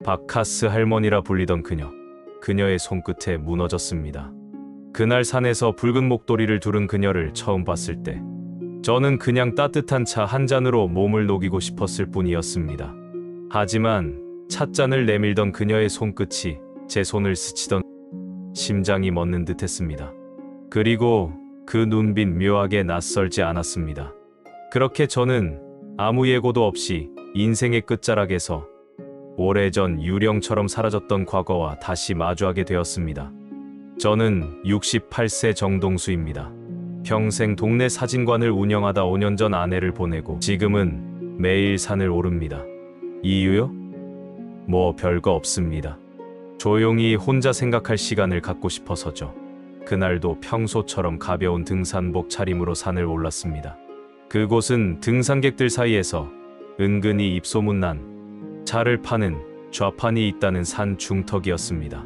바카스 할머니라 불리던 그녀. 그녀의 손끝에 무너졌습니다. 그날 산에서 붉은 목도리를 두른 그녀를 처음 봤을 때 저는 그냥 따뜻한 차 한 잔으로 몸을 녹이고 싶었을 뿐이었습니다. 하지만 찻잔을 내밀던 그녀의 손끝이 제 손을 스치던 심장이 멎는 듯했습니다. 그리고 그 눈빛 묘하게 낯설지 않았습니다. 그렇게 저는 아무 예고도 없이 인생의 끝자락에서 오래전 유령처럼 사라졌던 과거와 다시 마주하게 되었습니다. 저는 68세 정동수입니다. 평생 동네 사진관을 운영하다 5년 전 아내를 보내고 지금은 매일 산을 오릅니다. 이유요? 뭐 별거 없습니다. 조용히 혼자 생각할 시간을 갖고 싶어서죠. 그날도 평소처럼 가벼운 등산복 차림으로 산을 올랐습니다. 그곳은 등산객들 사이에서 은근히 입소문난 차를 파는 좌판이 있다는 산 중턱이었습니다.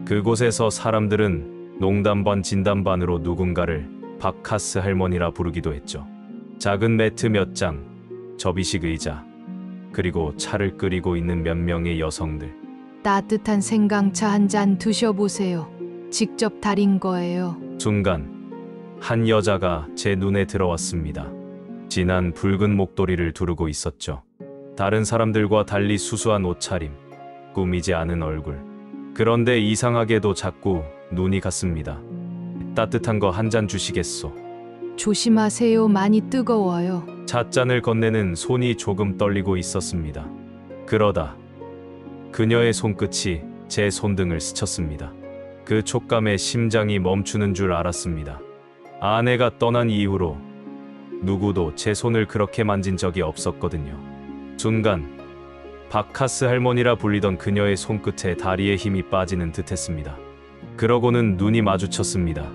그곳에서 사람들은 농담 반 진담 반으로 누군가를 바카스 할머니라 부르기도 했죠. 작은 매트 몇 장, 접이식 의자, 그리고 차를 끓이고 있는 몇 명의 여성들. 따뜻한 생강차 한 잔 드셔보세요. 직접 달인 거예요. 순간 한 여자가 제 눈에 들어왔습니다. 진한 붉은 목도리를 두르고 있었죠. 다른 사람들과 달리 수수한 옷차림, 꾸미지 않은 얼굴. 그런데 이상하게도 자꾸 눈이 갔습니다. 따뜻한 거 한 잔 주시겠소? 조심하세요. 많이 뜨거워요. 찻잔을 건네는 손이 조금 떨리고 있었습니다. 그러다 그녀의 손끝이 제 손등을 스쳤습니다. 그 촉감에 심장이 멈추는 줄 알았습니다. 아내가 떠난 이후로 누구도 제 손을 그렇게 만진 적이 없었거든요. 순간 바카스 할머니라 불리던 그녀의 손끝에 다리에 힘이 빠지는 듯했습니다. 그러고는 눈이 마주쳤습니다.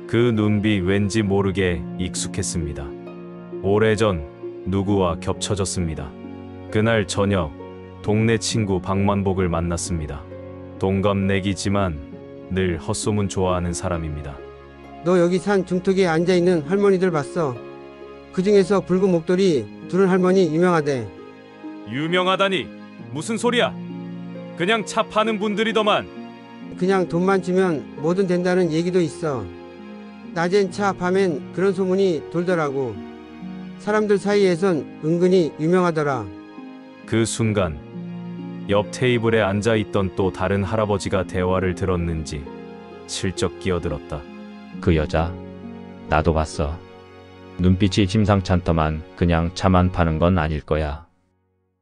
그 눈빛 왠지 모르게 익숙했습니다. 오래전 누구와 겹쳐졌습니다. 그날 저녁 동네 친구 박만복을 만났습니다. 동갑내기지만 늘 헛소문 좋아하는 사람입니다. 너 여기 산 중턱에 앉아있는 할머니들 봤어? 그 중에서 붉은 목도리 두른 할머니 유명하대. 유명하다니 무슨 소리야? 그냥 차 파는 분들이더만. 그냥 돈만 주면 뭐든 된다는 얘기도 있어. 낮엔 차, 밤엔 그런 소문이 돌더라고. 사람들 사이에선 은근히 유명하더라. 그 순간 옆 테이블에 앉아있던 또 다른 할아버지가 대화를 들었는지 슬쩍 끼어들었다. 그 여자 나도 봤어. 눈빛이 심상찮더만 그냥 차만 파는 건 아닐 거야.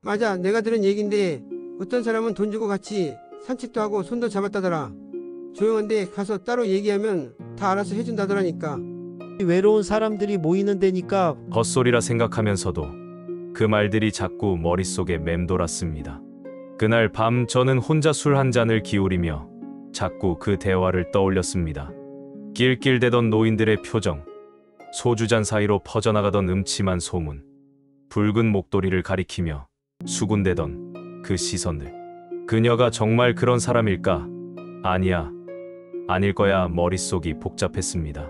맞아, 내가 들은 얘긴데 어떤 사람은 돈 주고 같이 산책도 하고 손도 잡았다더라. 조용한데 가서 따로 얘기하면 다 알아서 해준다더라니까. 외로운 사람들이 모이는 데니까. 헛소리라 생각하면서도 그 말들이 자꾸 머릿속에 맴돌았습니다. 그날 밤 저는 혼자 술 한 잔을 기울이며 자꾸 그 대화를 떠올렸습니다. 낄낄대던 노인들의 표정, 소주잔 사이로 퍼져나가던 음침한 소문, 붉은 목도리를 가리키며 수군대던 그 시선들. 그녀가 정말 그런 사람일까? 아니야, 아닐 거야. 머릿속이 복잡했습니다.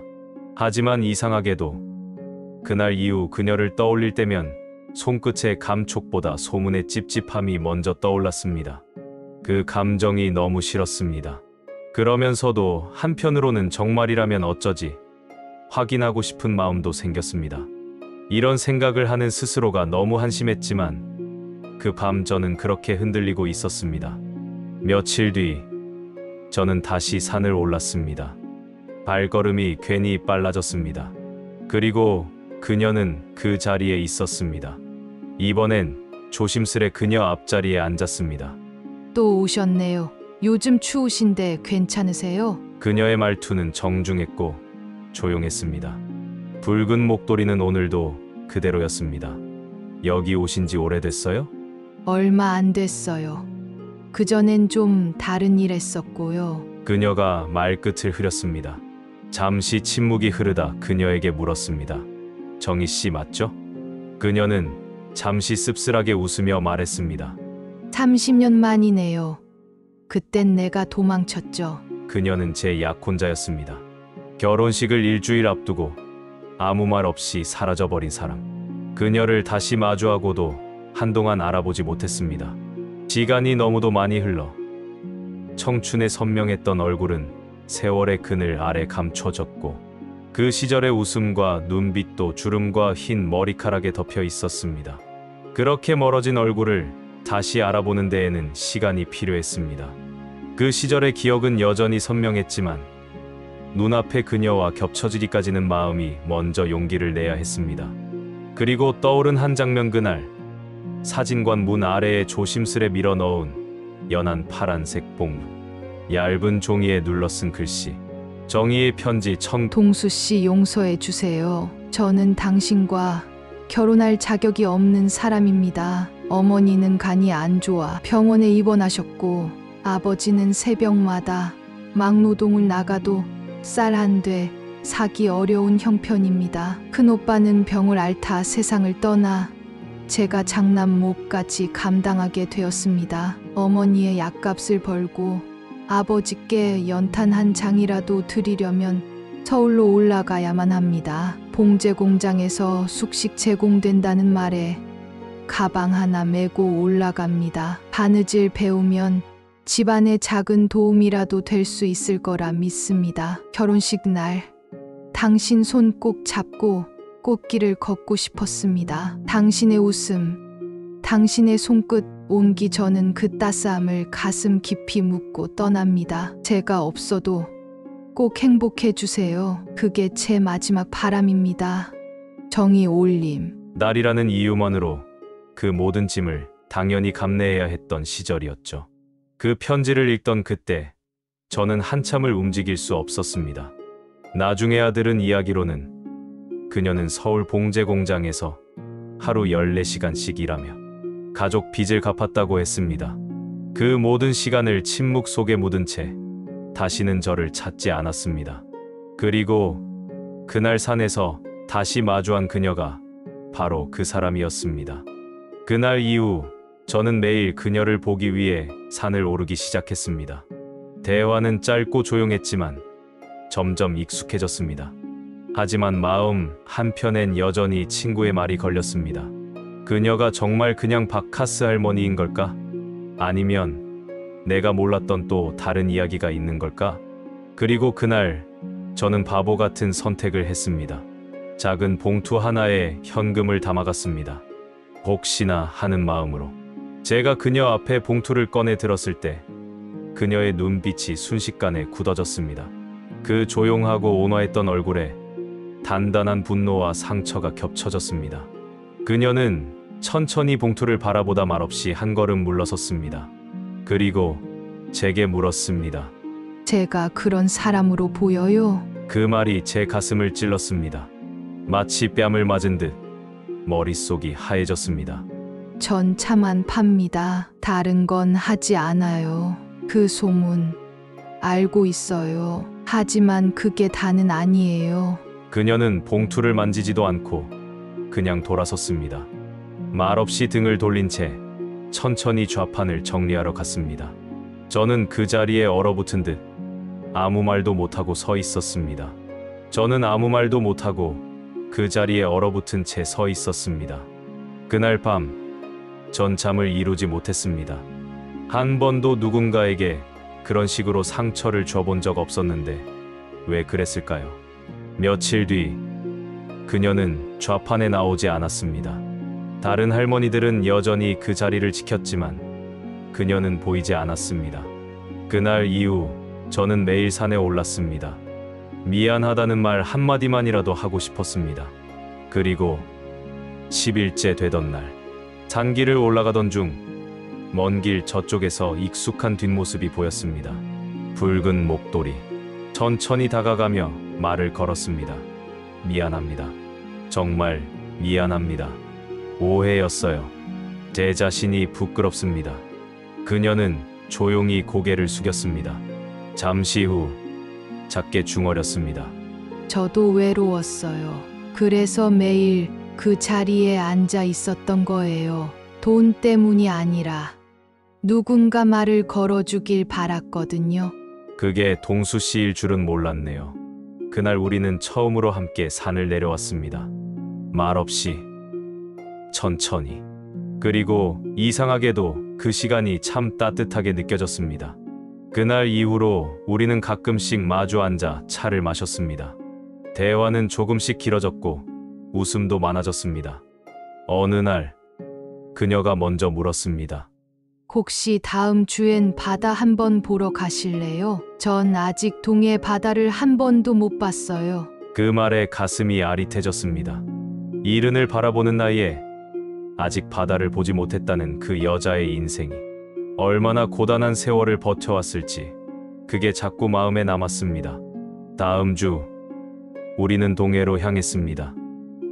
하지만 이상하게도 그날 이후 그녀를 떠올릴 때면 손끝의 감촉보다 소문의 찝찝함이 먼저 떠올랐습니다. 그 감정이 너무 싫었습니다. 그러면서도 한편으로는 정말이라면 어쩌지 확인하고 싶은 마음도 생겼습니다. 이런 생각을 하는 스스로가 너무 한심했지만 그 밤 저는 그렇게 흔들리고 있었습니다. 며칠 뒤 저는 다시 산을 올랐습니다. 발걸음이 괜히 빨라졌습니다. 그리고 그녀는 그 자리에 있었습니다. 이번엔 조심스레 그녀 앞자리에 앉았습니다. 또 오셨네요. 요즘 추우신데 괜찮으세요? 그녀의 말투는 정중했고 조용했습니다. 붉은 목도리는 오늘도 그대로였습니다. 여기 오신 지 오래됐어요? 얼마 안 됐어요. 그전엔 좀 다른 일 했었고요. 그녀가 말끝을 흐렸습니다. 잠시 침묵이 흐르다 그녀에게 물었습니다. 정희 씨 맞죠? 그녀는 잠시 씁쓸하게 웃으며 말했습니다. 30년 만이네요. 그땐 내가 도망쳤죠. 그녀는 제 약혼자였습니다. 결혼식을 일주일 앞두고 아무 말 없이 사라져버린 사람. 그녀를 다시 마주하고도 한동안 알아보지 못했습니다. 시간이 너무도 많이 흘러 청춘의 선명했던 얼굴은 세월의 그늘 아래 감춰졌고 그 시절의 웃음과 눈빛도 주름과 흰 머리카락에 덮여 있었습니다. 그렇게 멀어진 얼굴을 다시 알아보는 데에는 시간이 필요했습니다. 그 시절의 기억은 여전히 선명했지만 눈앞의 그녀와 겹쳐지기까지는 마음이 먼저 용기를 내야 했습니다. 그리고 떠오른 한 장면, 그날 사진관 문 아래에 조심스레 밀어 넣은 연한 파란색 봉, 얇은 종이에 눌러쓴 글씨, 정의의 편지 동수 씨 용서해 주세요. 저는 당신과 결혼할 자격이 없는 사람입니다. 어머니는 간이 안 좋아 병원에 입원하셨고 아버지는 새벽마다 막노동을 나가도 쌀 한 돼 사기 어려운 형편입니다. 큰오빠는 병을 앓다 세상을 떠나 제가 장남목까지 감당하게 되었습니다. 어머니의 약값을 벌고 아버지께 연탄 한 장이라도 드리려면 서울로 올라가야만 합니다. 봉제 공장에서 숙식 제공된다는 말에 가방 하나 메고 올라갑니다. 바느질 배우면 집안의 작은 도움이라도 될 수 있을 거라 믿습니다. 결혼식 날 당신 손 꼭 잡고 꽃길을 걷고 싶었습니다. 당신의 웃음, 당신의 손끝 온기, 저는 그 따스함을 가슴 깊이 묻고 떠납니다. 제가 없어도 꼭 행복해 주세요. 그게 제 마지막 바람입니다. 정의 올림. 날이라는 이유만으로 그 모든 짐을 당연히 감내해야 했던 시절이었죠. 그 편지를 읽던 그때 저는 한참을 움직일 수 없었습니다. 나중에 아들은 이야기로는 그녀는 서울 봉제 공장에서 하루 14시간씩 일하며 가족 빚을 갚았다고 했습니다. 그 모든 시간을 침묵 속에 묻은 채 다시는 저를 찾지 않았습니다. 그리고 그날 산에서 다시 마주한 그녀가 바로 그 사람이었습니다. 그날 이후 저는 매일 그녀를 보기 위해 산을 오르기 시작했습니다. 대화는 짧고 조용했지만 점점 익숙해졌습니다. 하지만 마음 한편엔 여전히 친구의 말이 걸렸습니다. 그녀가 정말 그냥 바카스 할머니인 걸까? 아니면 내가 몰랐던 또 다른 이야기가 있는 걸까? 그리고 그날 저는 바보 같은 선택을 했습니다. 작은 봉투 하나에 현금을 담아갔습니다. 혹시나 하는 마음으로. 제가 그녀 앞에 봉투를 꺼내 들었을 때 그녀의 눈빛이 순식간에 굳어졌습니다. 그 조용하고 온화했던 얼굴에 단단한 분노와 상처가 겹쳐졌습니다. 그녀는 천천히 봉투를 바라보다 말없이 한 걸음 물러섰습니다. 그리고 제게 물었습니다. 제가 그런 사람으로 보여요? 그 말이 제 가슴을 찔렀습니다. 마치 뺨을 맞은 듯 머릿속이 하얘졌습니다. 전 차만 팝니다. 다른 건 하지 않아요. 그 소문 알고 있어요. 하지만 그게 다는 아니에요. 그녀는 봉투를 만지지도 않고 그냥 돌아섰습니다. 말없이 등을 돌린 채 천천히 좌판을 정리하러 갔습니다. 저는 그 자리에 얼어붙은 듯 아무 말도 못하고 서 있었습니다. 저는 아무 말도 못하고 그 자리에 얼어붙은 채 서 있었습니다. 그날 밤 전 잠을 이루지 못했습니다. 한 번도 누군가에게 그런 식으로 상처를 줘본 적 없었는데 왜 그랬을까요? 며칠 뒤 그녀는 좌판에 나오지 않았습니다. 다른 할머니들은 여전히 그 자리를 지켰지만 그녀는 보이지 않았습니다. 그날 이후 저는 매일 산에 올랐습니다. 미안하다는 말 한마디만이라도 하고 싶었습니다. 그리고 10일째 되던 날 산길을 올라가던 중 먼 길 저쪽에서 익숙한 뒷모습이 보였습니다. 붉은 목도리. 천천히 다가가며 말을 걸었습니다. 미안합니다. 정말 미안합니다. 오해였어요. 제 자신이 부끄럽습니다. 그녀는 조용히 고개를 숙였습니다. 잠시 후 작게 중얼였습니다. 저도 외로웠어요. 그래서 매일 그 자리에 앉아 있었던 거예요. 돈 때문이 아니라 누군가 말을 걸어주길 바랐거든요. 그게 동수 씨일 줄은 몰랐네요. 그날 우리는 처음으로 함께 산을 내려왔습니다. 말없이 천천히. 그리고 이상하게도 그 시간이 참 따뜻하게 느껴졌습니다. 그날 이후로 우리는 가끔씩 마주 앉아 차를 마셨습니다. 대화는 조금씩 길어졌고 웃음도 많아졌습니다. 어느 날 그녀가 먼저 물었습니다. 혹시 다음 주엔 바다 한번 보러 가실래요? 전 아직 동해 바다를 한 번도 못 봤어요. 그 말에 가슴이 아릿해졌습니다. 이른을 바라보는 나이에 아직 바다를 보지 못했다는 그 여자의 인생이 얼마나 고단한 세월을 버텨왔을지 그게 자꾸 마음에 남았습니다. 다음 주 우리는 동해로 향했습니다.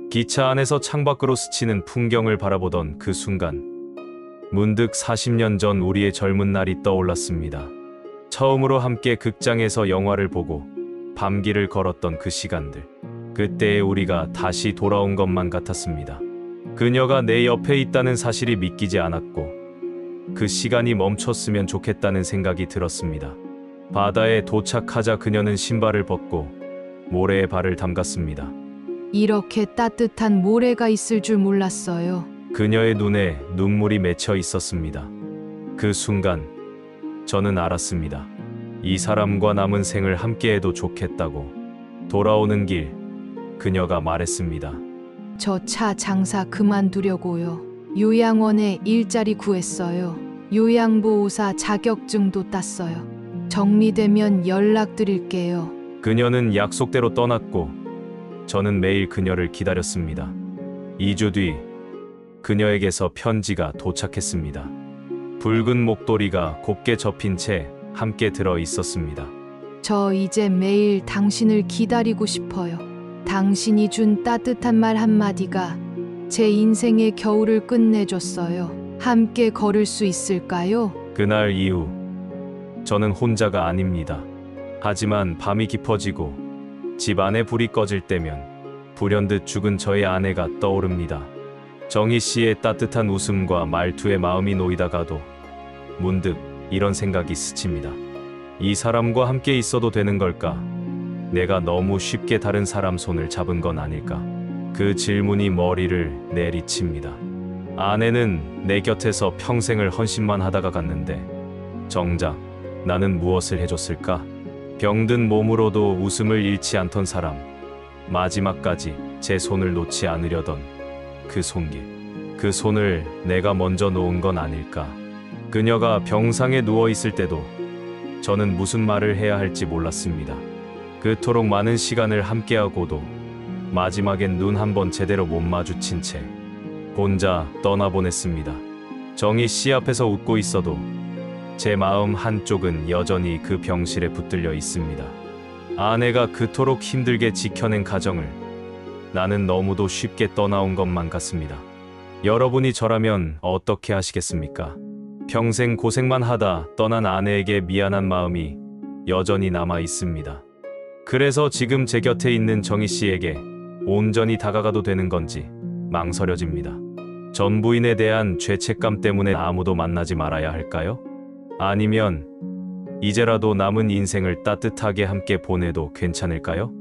기차 안에서 창밖으로 스치는 풍경을 바라보던 그 순간 문득 40년 전 우리의 젊은 날이 떠올랐습니다. 처음으로 함께 극장에서 영화를 보고 밤길을 걸었던 그 시간들. 그때의 우리가 다시 돌아온 것만 같았습니다. 그녀가 내 옆에 있다는 사실이 믿기지 않았고 그 시간이 멈췄으면 좋겠다는 생각이 들었습니다. 바다에 도착하자 그녀는 신발을 벗고 모래에 발을 담갔습니다. 이렇게 따뜻한 모래가 있을 줄 몰랐어요. 그녀의 눈에 눈물이 맺혀 있었습니다. 그 순간 저는 알았습니다. 이 사람과 남은 생을 함께해도 좋겠다고. 돌아오는 길 그녀가 말했습니다. 저 차 장사 그만두려고요. 요양원에 일자리 구했어요. 요양보호사 자격증도 땄어요. 정리되면 연락드릴게요. 그녀는 약속대로 떠났고 저는 매일 그녀를 기다렸습니다. 2주 뒤 그녀에게서 편지가 도착했습니다. 붉은 목도리가 곱게 접힌 채 함께 들어 있었습니다. 저 이제 매일 당신을 기다리고 싶어요. 당신이 준 따뜻한 말 한마디가 제 인생의 겨울을 끝내줬어요. 함께 걸을 수 있을까요? 그날 이후 저는 혼자가 아닙니다. 하지만 밤이 깊어지고 집 안에 불이 꺼질 때면 불현듯 죽은 저의 아내가 떠오릅니다. 정희 씨의 따뜻한 웃음과 말투에 마음이 놓이다가도 문득 이런 생각이 스칩니다. 이 사람과 함께 있어도 되는 걸까? 내가 너무 쉽게 다른 사람 손을 잡은 건 아닐까? 그 질문이 머리를 내리칩니다. 아내는 내 곁에서 평생을 헌신만 하다가 갔는데 정작 나는 무엇을 해줬을까? 병든 몸으로도 웃음을 잃지 않던 사람, 마지막까지 제 손을 놓지 않으려던 그 손길, 그 손을 내가 먼저 놓은 건 아닐까? 그녀가 병상에 누워 있을 때도 저는 무슨 말을 해야 할지 몰랐습니다. 그토록 많은 시간을 함께하고도 마지막엔 눈 한 번 제대로 못 마주친 채 혼자 떠나보냈습니다. 정희 씨 앞에서 웃고 있어도 제 마음 한쪽은 여전히 그 병실에 붙들려 있습니다. 아내가 그토록 힘들게 지켜낸 가정을 나는 너무도 쉽게 떠나온 것만 같습니다. 여러분이 저라면 어떻게 하시겠습니까? 평생 고생만 하다 떠난 아내에게 미안한 마음이 여전히 남아 있습니다. 그래서 지금 제 곁에 있는 정희 씨에게 온전히 다가가도 되는 건지 망설여집니다. 전 부인에 대한 죄책감 때문에 아무도 만나지 말아야 할까요? 아니면 이제라도 남은 인생을 따뜻하게 함께 보내도 괜찮을까요?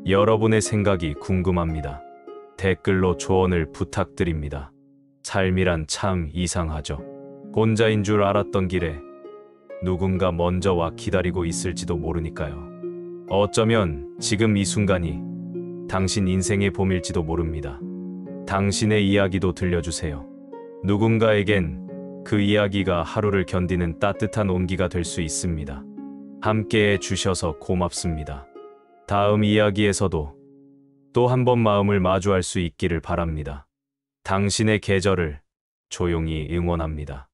여러분의 생각이 궁금합니다. 댓글로 조언을 부탁드립니다. 삶이란 참 이상하죠. 혼자인 줄 알았던 길에 누군가 먼저 와 기다리고 있을지도 모르니까요. 어쩌면 지금 이 순간이 당신 인생의 봄일지도 모릅니다. 당신의 이야기도 들려주세요. 누군가에겐 그 이야기가 하루를 견디는 따뜻한 온기가 될 수 있습니다. 함께해 주셔서 고맙습니다. 다음 이야기에서도 또 한 번 마음을 마주할 수 있기를 바랍니다. 당신의 계절을 조용히 응원합니다.